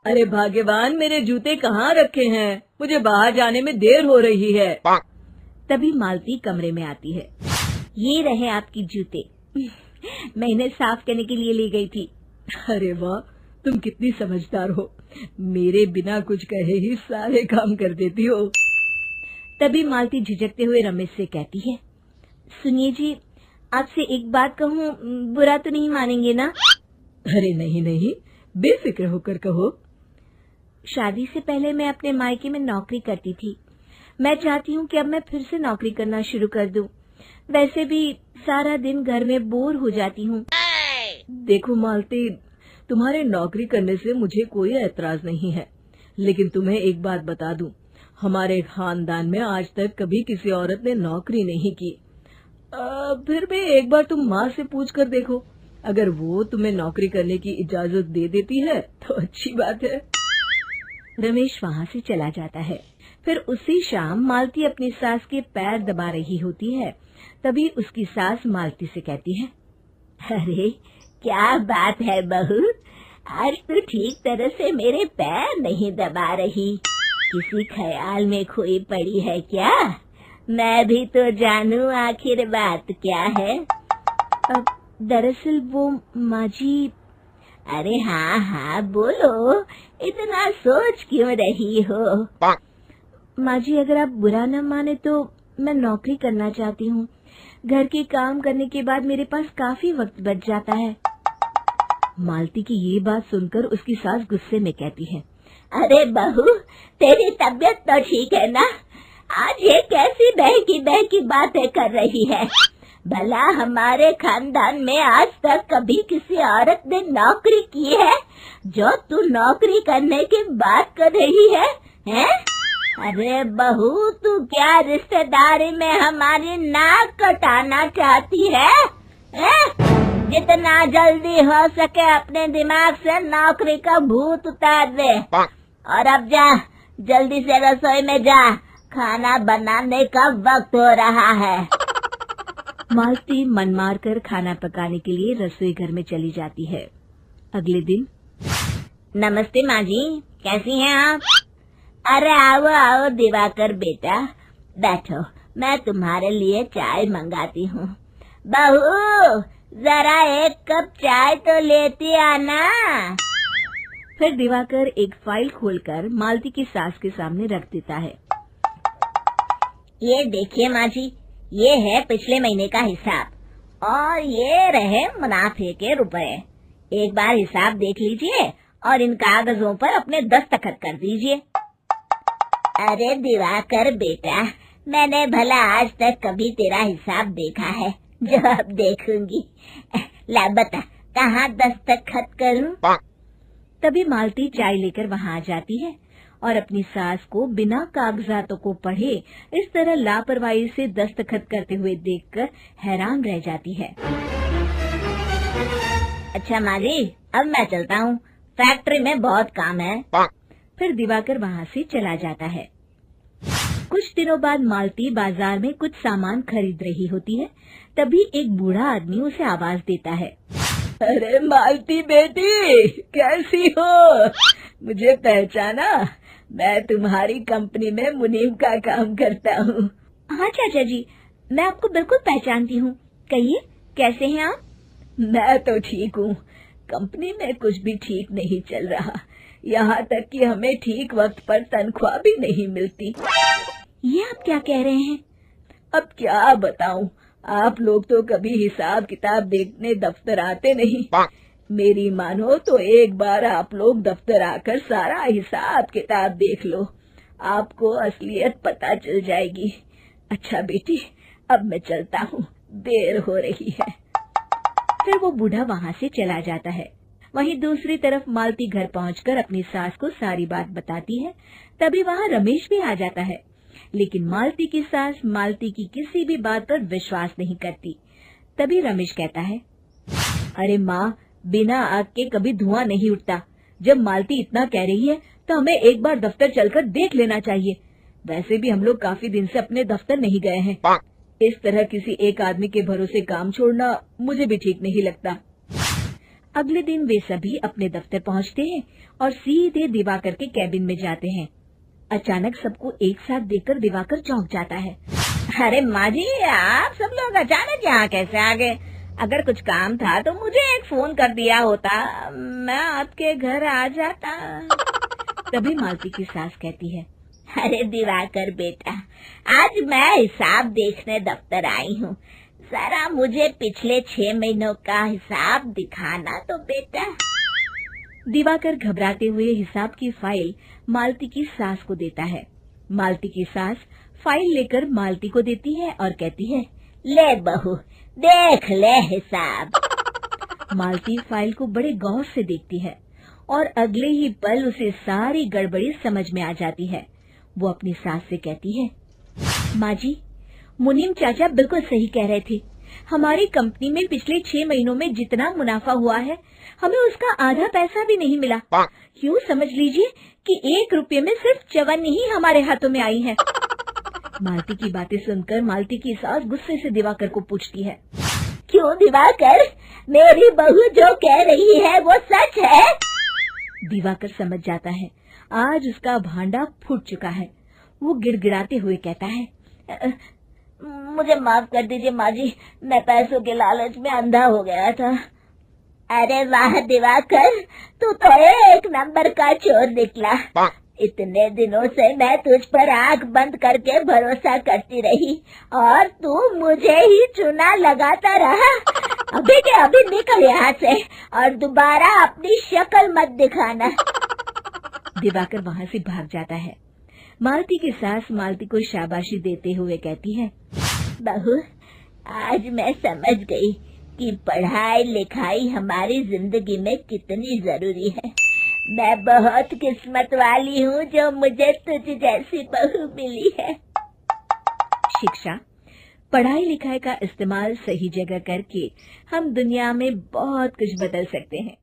अरे भाग्यवान, मेरे जूते कहाँ रखे हैं? मुझे बाहर जाने में देर हो रही है। तभी मालती कमरे में आती है। ये रहे आपकी जूते। मैं इन्हें साफ करने के लिए ले गई थी। अरे वाह, तुम कितनी समझदार हो। मेरे बिना कुछ कहे ही सारे काम कर देती हो। तभी मालती झिझकते हुए रमेश से कहती है, सुनिए जी, आपसे एक बात कहूँ, बुरा तो नहीं मानेंगे ना? अरे नहीं नहीं, बेफिक्र होकर कहो। शादी से पहले मैं अपने मायके में नौकरी करती थी। मैं चाहती हूँ कि अब मैं फिर से नौकरी करना शुरू कर दूं। वैसे भी सारा दिन घर में बोर हो जाती हूँ। देखो मालती, तुम्हारे नौकरी करने से मुझे कोई ऐतराज नहीं है, लेकिन तुम्हें एक बात बता दूं, हमारे खानदान में आज तक कभी किसी औरत ने नौकरी नहीं की। फिर भी एक बार तुम माँ से पूछ कर देखो, अगर वो तुम्हें नौकरी करने की इजाजत दे देती है तो अच्छी बात है। रमेश वहाँ से चला जाता है। फिर उसी शाम मालती अपनी सास के पैर दबा रही होती है। तभी उसकी सास मालती से कहती है, अरे क्या बात है बहू, आज तो ठीक तरह से मेरे पैर नहीं दबा रही। किसी ख्याल में खोई पड़ी है क्या? मैं भी तो जानूं आखिर बात क्या है। अब दरअसल वो माँ जी। अरे हाँ हाँ बोलो, इतना सोच क्यों रही हो? माँ जी, अगर आप बुरा न माने तो मैं नौकरी करना चाहती हूँ। घर के काम करने के बाद मेरे पास काफी वक्त बच जाता है। मालती की ये बात सुनकर उसकी सास गुस्से में कहती है, अरे बहू, तेरी तबीयत तो ठीक है ना? आज ये कैसी बहकी बातें कर रही है? भला हमारे खानदान में आज तक कभी किसी औरत ने नौकरी की है जो तू नौकरी करने की बात कर रही है, हैं? अरे बहू, तू क्या रिश्तेदारी में हमारी नाक कटाना चाहती है? जितना जल्दी हो सके अपने दिमाग से नौकरी का भूत उतार दे, और अब जा, जल्दी से रसोई में जा, खाना बनाने का वक्त हो रहा है। मालती मन मार कर खाना पकाने के लिए रसोई घर में चली जाती है। अगले दिन, नमस्ते माँ जी, कैसी हैं आप? अरे आओ आओ दिवाकर बेटा, बैठो, मैं तुम्हारे लिए चाय मंगाती हूँ। बहू, जरा एक कप चाय तो लेती आना। फिर दिवाकर एक फाइल खोलकर मालती की सास के सामने रख देता है। ये देखिए माँ जी, ये है पिछले महीने का हिसाब और ये रहे मुनाफे के रुपए। एक बार हिसाब देख लीजिए और इन कागजों पर अपने दस्तखत कर दीजिए। अरे दिवाकर बेटा, मैंने भला आज तक कभी तेरा हिसाब देखा है जो अब देखूंगी? ला बता, कहाँ दस्तखत करूं? तभी मालती चाय लेकर वहाँ आ जाती है और अपनी सास को बिना कागजातों को पढ़े इस तरह लापरवाही से दस्तखत करते हुए देखकर हैरान रह जाती है। अच्छा माँ जी, अब मैं चलता हूँ, फैक्ट्री में बहुत काम है। फिर दिवाकर वहाँ से चला जाता है। कुछ दिनों बाद मालती बाजार में कुछ सामान खरीद रही होती है। तभी एक बूढ़ा आदमी उसे आवाज देता है, अरे मालती बेटी, कैसी हो? मुझे पहचाना? मैं तुम्हारी कंपनी में मुनीम का काम करता हूँ। हाँ चाचा जी, मैं आपको बिल्कुल पहचानती हूँ। कहिए, कैसे हैं आप? मैं तो ठीक हूँ। कंपनी में कुछ भी ठीक नहीं चल रहा, यहाँ तक कि हमें ठीक वक्त पर तनख्वाह भी नहीं मिलती। ये आप क्या कह रहे हैं? अब क्या बताऊँ, आप लोग तो कभी हिसाब किताब देखने दफ्तर आते नहीं। मेरी मानो तो एक बार आप लोग दफ्तर आकर सारा हिसाब किताब देख लो, आपको असलियत पता चल जाएगी। अच्छा बेटी, अब मैं चलता हूँ, देर हो रही है। फिर वो बूढ़ा वहाँ से चला जाता है। वहीं दूसरी तरफ मालती घर पहुंचकर अपनी सास को सारी बात बताती है। तभी वहाँ रमेश भी आ जाता है, लेकिन मालती की सास मालती की किसी भी बात पर विश्वास नहीं करती। तभी रमेश कहता है, अरे माँ, बिना आग के कभी धुआं नहीं उठता। जब मालती इतना कह रही है तो हमें एक बार दफ्तर चलकर देख लेना चाहिए। वैसे भी हम लोग काफी दिन से अपने दफ्तर नहीं गए हैं। इस तरह किसी एक आदमी के भरोसे काम छोड़ना मुझे भी ठीक नहीं लगता। अगले दिन वे सभी अपने दफ्तर पहुंचते हैं और सीधे दिवाकर के कैबिन में जाते हैं। अचानक सबको एक साथ देखकर दिवाकर चौंक जाता है। अरे माँ जी, आप सब लोग अचानक यहाँ कैसे आ गए? अगर कुछ काम था तो मुझे एक फोन कर दिया होता, मैं आपके घर आ जाता। तभी मालती की सास कहती है, अरे दिवाकर बेटा, आज मैं हिसाब देखने दफ्तर आई हूँ, जरा मुझे पिछले 6 महीनों का हिसाब दिखाना तो बेटा। दिवाकर घबराते हुए हिसाब की फाइल मालती की सास को देता है। मालती की सास फाइल लेकर मालती को देती है और कहती है, ले बहू, देख ले हिसाब। मालती फाइल को बड़े गौर से देखती है और अगले ही पल उसे सारी गड़बड़ी समझ में आ जाती है। वो अपनी सास से कहती है, माँ जी, मुनीम चाचा बिल्कुल सही कह रहे थे। हमारी कंपनी में पिछले 6 महीनों में जितना मुनाफा हुआ है, हमें उसका आधा पैसा भी नहीं मिला। यूँ समझ लीजिए कि 1 रुपये में सिर्फ चवन्नी ही हमारे हाथों में आई है। मालती की बातें सुनकर मालती की सास गुस्से से दिवाकर को पूछती है, क्यों दिवाकर, मेरी बहू जो कह रही है वो सच है? दिवाकर समझ जाता है आज उसका भांडा फूट चुका है। वो गिड़गिड़ाते हुए कहता है, मुझे माफ कर दीजिए माँ जी, मैं पैसों के लालच में अंधा हो गया था। अरे वाह दिवाकर, तू तो एक नंबर का चोर निकला। इतने दिनों से मैं तुझ पर आंख बंद करके भरोसा करती रही और तू मुझे ही चुना लगाता रहा। अभी के अभी निकल यहाँ से और दोबारा अपनी शक्ल मत दिखाना। दिवाकर वहाँ से भाग जाता है। मालती की सास मालती को शाबाशी देते हुए कहती है, बहू, आज मैं समझ गई कि पढ़ाई लिखाई हमारी जिंदगी में कितनी जरूरी है। मैं बहुत किस्मत वाली हूँ जो मुझे तुझ जैसी बहू मिली है। शिक्षा, पढ़ाई लिखाई का इस्तेमाल सही जगह करके हम दुनिया में बहुत कुछ बदल सकते हैं।